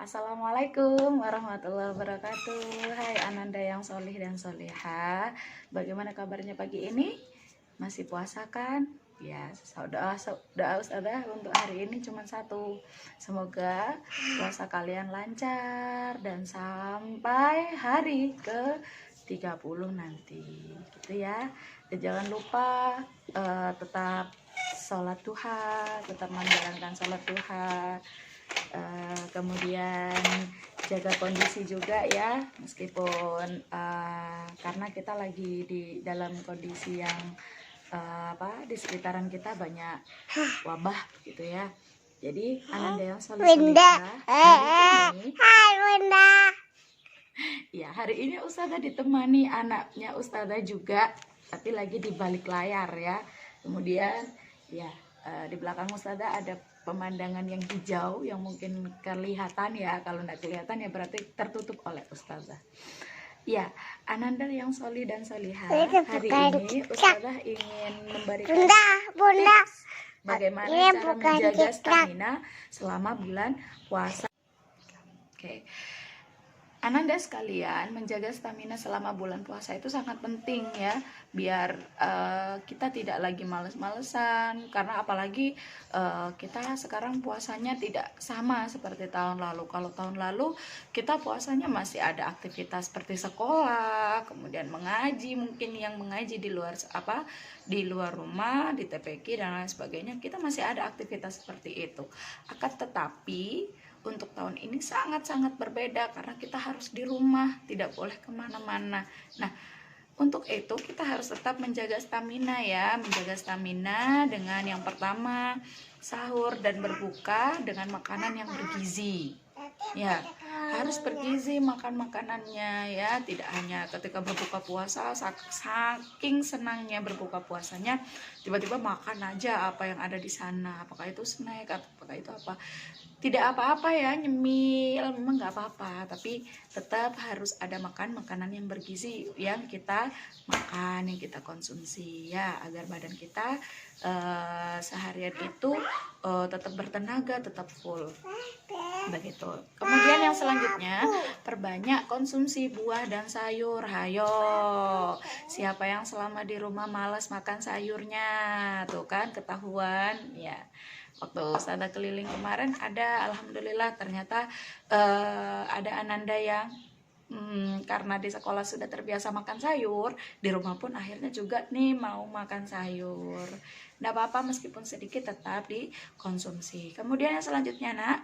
Assalamualaikum warahmatullahi wabarakatuh. Hai Ananda yang solih dan soleha. Bagaimana kabarnya pagi ini? Masih puasa kan? Ya, doa Ustazah untuk hari ini cuma satu. Semoga puasa kalian lancar dan sampai hari ke 30 nanti. Gitu ya. Dan jangan lupa tetap sholat duha, tetap menjalankan sholat duha. Kemudian jaga kondisi juga ya, meskipun karena kita lagi di dalam kondisi yang di sekitaran kita banyak wabah gitu ya. Jadi Ananda yang hari ini Ustazah ditemani anaknya Ustazah juga, tapi lagi di balik layar ya. Kemudian ya di belakang Ustazah ada pemandangan yang hijau yang mungkin kelihatan ya. Kalau tidak kelihatan ya berarti tertutup oleh Ustazah. Ya, Ananda yang soli dan solihah, hari ini Ustazah ingin memberikan tips bagaimana cara menjaga stamina selama bulan puasa. Oke. Ananda sekalian, menjaga stamina selama bulan puasa itu sangat penting ya, biar kita tidak lagi males-malesan. Karena apalagi kita sekarang puasanya tidak sama seperti tahun lalu. Kalau tahun lalu kita puasanya masih ada aktivitas seperti sekolah, kemudian mengaji, mungkin yang mengaji di luar rumah, di TPQ dan lain sebagainya, kita masih ada aktivitas seperti itu. Akan tetapi untuk tahun ini sangat-sangat berbeda karena kita harus di rumah, tidak boleh kemana-mana. Nah, untuk itu kita harus tetap menjaga stamina ya, menjaga stamina dengan yang pertama sahur dan berbuka dengan makanan yang bergizi. Ya, harus bergizi makan makanannya ya, tidak hanya ketika berbuka puasa saking senangnya berbuka puasanya tiba-tiba makan aja apa yang ada di sana, apakah itu snack atau apakah itu apa. Tidak apa-apa ya nyemil, memang nggak apa-apa, tapi tetap harus ada makanan yang bergizi yang kita makan, yang kita konsumsi ya, agar badan kita seharian itu tetap bertenaga, tetap full begitu. Kemudian yang selanjutnya, perbanyak konsumsi buah dan sayur. Hayo, siapa yang selama di rumah malas makan sayurnya, tuh kan ketahuan ya. Waktu Ustazah keliling kemarin alhamdulillah ternyata ada Ananda yang karena di sekolah sudah terbiasa makan sayur, di rumah pun akhirnya juga nih mau makan sayur. Nggak apa-apa, meskipun sedikit tetap dikonsumsi. Kemudian yang selanjutnya nak,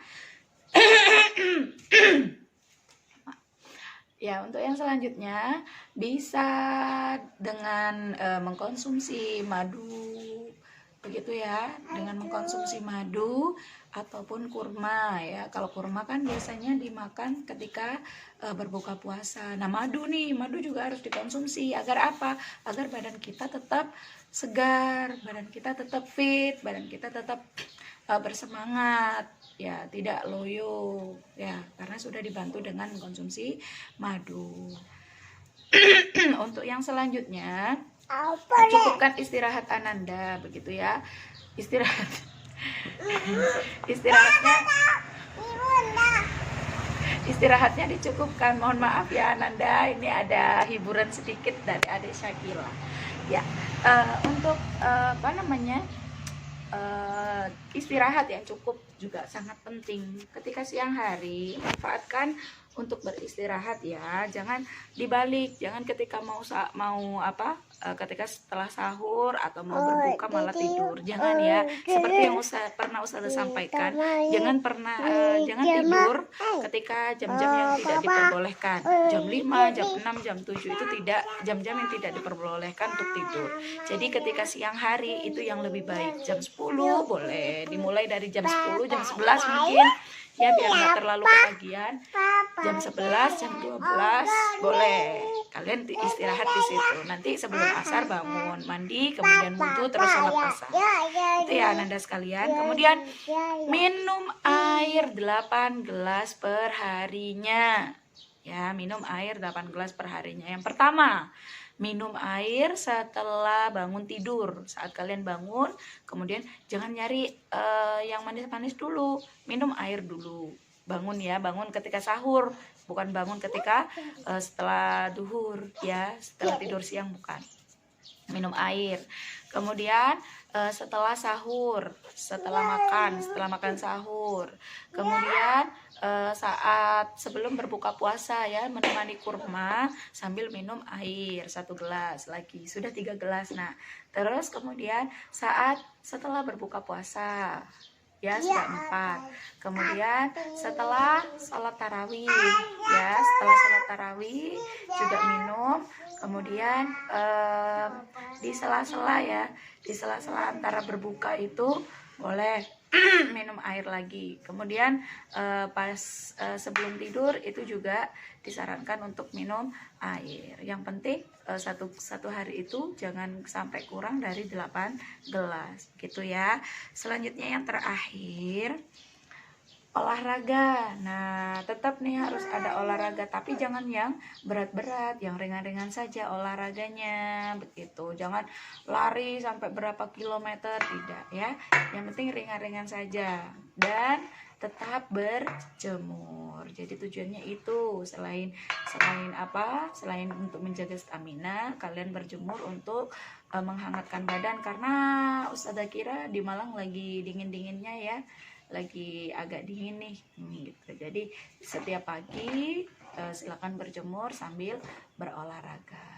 ya, untuk yang selanjutnya bisa dengan mengkonsumsi madu begitu ya, dengan mengkonsumsi madu ataupun kurma ya. Kalau kurma kan biasanya dimakan ketika berbuka puasa. Nah, madu juga harus dikonsumsi. Agar apa? Agar badan kita tetap segar, badan kita tetap fit, badan kita tetap bersemangat ya, tidak loyo ya, karena sudah dibantu dengan mengkonsumsi madu. Untuk yang selanjutnya, cukupkan istirahat Ananda begitu ya. Istirahatnya dicukupkan. Mohon maaf ya Ananda, ini ada hiburan sedikit dari adik Syakila ya. Untuk istirahat yang cukup juga sangat penting. Ketika siang hari, manfaatkan untuk beristirahat ya. Jangan dibalik, jangan ketika ketika setelah sahur atau mau berbuka malah tidur. Jangan ya. Seperti yang pernah Ustazah sampaikan, jangan tidur ketika jam-jam yang tidak diperbolehkan. Jam 5, jam 6, jam 7 itu tidak jam-jam yang tidak diperbolehkan untuk tidur. Jadi ketika siang hari itu yang lebih baik. Jam 10 boleh, dimulai dari jam 10, jam 11 mungkin ya, biar nggak terlalu ketagihan. Jam 11, jam 12 boleh kalian istirahat di situ. Nanti sebelum asar bangun, mandi, kemudian wudhu, terus sholat asar. Itu ya Ananda sekalian. Kemudian minum air 8 gelas per harinya. Ya, minum air 8 gelas per harinya. Yang pertama, minum air setelah bangun tidur. Saat kalian bangun, kemudian jangan nyari yang manis-manis dulu, minum air dulu bangun ya, bangun ketika sahur, bukan bangun ketika setelah duhur ya, setelah tidur siang bukan. Minum air. Kemudian setelah sahur, setelah makan sahur. Kemudian saat sebelum berbuka puasa ya, menemani kurma sambil minum air 1 gelas lagi, sudah 3 gelas. Nah, terus kemudian saat setelah berbuka puasa ya, sudah 4. Kemudian setelah sholat tarawih ya, setelah sholat tarawih juga minum. Kemudian di sela-sela ya, di sela-sela antara berbuka itu boleh minum air lagi. Kemudian pas sebelum tidur itu juga disarankan untuk minum air. Yang penting satu hari itu jangan sampai kurang dari 8 gelas gitu ya. Selanjutnya yang terakhir, olahraga. Nah, tetap nih harus ada olahraga, tapi jangan yang berat-berat, yang ringan-ringan saja olahraganya begitu. Jangan lari sampai berapa kilometer, tidak ya. Yang penting ringan-ringan saja dan tetap berjemur. Jadi tujuannya itu selain apa? Selain untuk menjaga stamina, kalian berjemur untuk menghangatkan badan, karena Ustazah kira di Malang lagi dingin-dinginnya ya, lagi agak dingin nih gitu. Jadi setiap pagi silakan berjemur sambil berolahraga.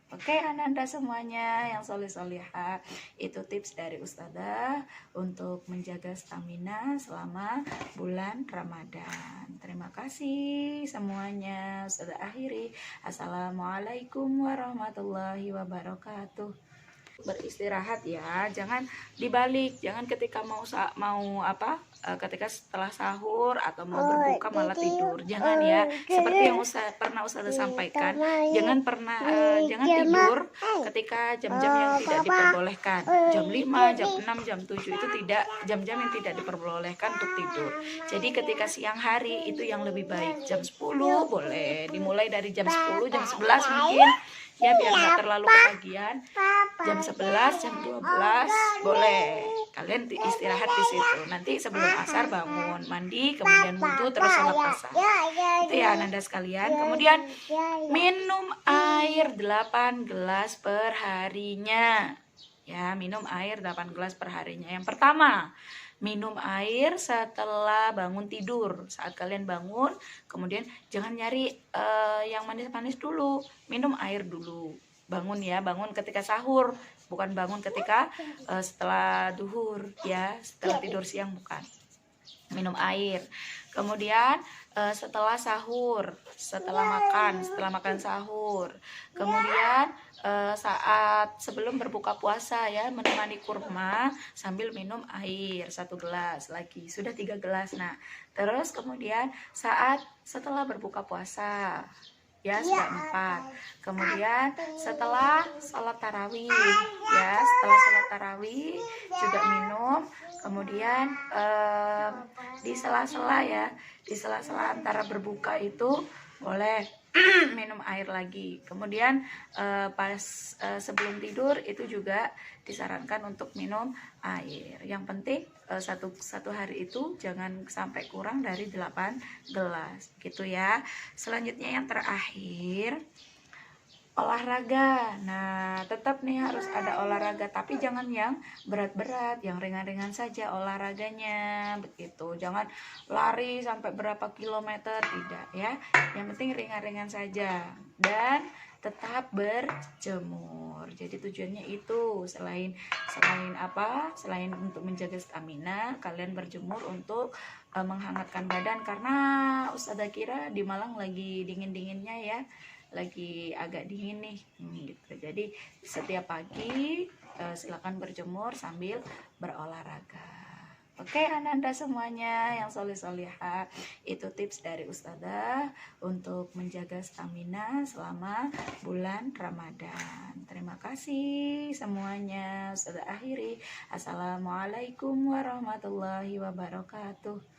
Oke, Ananda semuanya yang soleh-solehah, itu tips dari Ustazah untuk menjaga stamina selama bulan Ramadan. Terima kasih semuanya. Ustazah akhiri. Assalamualaikum warahmatullahi wabarakatuh. Beristirahat ya, jangan dibalik, jangan ketika ketika setelah sahur atau mau berbuka malah tidur, jangan ya. Seperti yang pernah Ustazah sampaikan, jangan tidur ketika jam-jam yang tidak diperbolehkan, jam 5, jam 6, jam 7 itu tidak, jam-jam yang tidak diperbolehkan untuk tidur. Jadi ketika siang hari itu yang lebih baik, jam 10 boleh, dimulai dari jam 10, jam 11 mungkin ya, biar nggak terlalu ketagihan. Jam 11, jam 12 boleh kalian istirahat di situ. Nanti sebelum asar bangun, mandi, kemudian wudhu, terus sholat asar. Itu ya Ananda sekalian. Kemudian minum air 8 gelas per harinya. Ya, minum air 8 gelas per harinya. Yang pertama, minum air setelah bangun tidur. Saat kalian bangun, kemudian jangan nyari yang manis-manis dulu. Minum air dulu. Bangun ya, bangun ketika sahur, bukan bangun ketika setelah duhur ya, setelah tidur siang bukan. Minum air. Kemudian setelah sahur, setelah makan sahur. Kemudian saat sebelum berbuka puasa ya, menemani kurma sambil minum air 1 gelas lagi, sudah 3 gelas. Nah, terus kemudian saat setelah berbuka puasa ya, sudah 4. Kemudian setelah sholat tarawih ya, setelah sholat tarawih juga minum. Kemudian di sela-sela ya, di sela-sela antara berbuka itu boleh minum air lagi. Kemudian pas sebelum tidur itu juga disarankan untuk minum air. Yang penting satu hari itu jangan sampai kurang dari 8 gelas gitu ya. Selanjutnya yang terakhir, olahraga. Nah, tetap nih harus ada olahraga, tapi jangan yang berat-berat, yang ringan-ringan saja olahraganya begitu. Jangan lari sampai berapa kilometer, tidak ya. Yang penting ringan-ringan saja dan tetap berjemur. Jadi tujuannya itu selain apa? Selain untuk menjaga stamina, kalian berjemur untuk menghangatkan badan, karena Ustazah kira di Malang lagi dingin-dinginnya ya, lagi agak dingin nih gitu. Jadi setiap pagi silakan berjemur sambil berolahraga. Oke, Ananda semuanya yang soleh-solehah, itu tips dari Ustazah untuk menjaga stamina selama bulan Ramadan. Terima kasih semuanya. Ustazah akhiri. Assalamualaikum warahmatullahi wabarakatuh.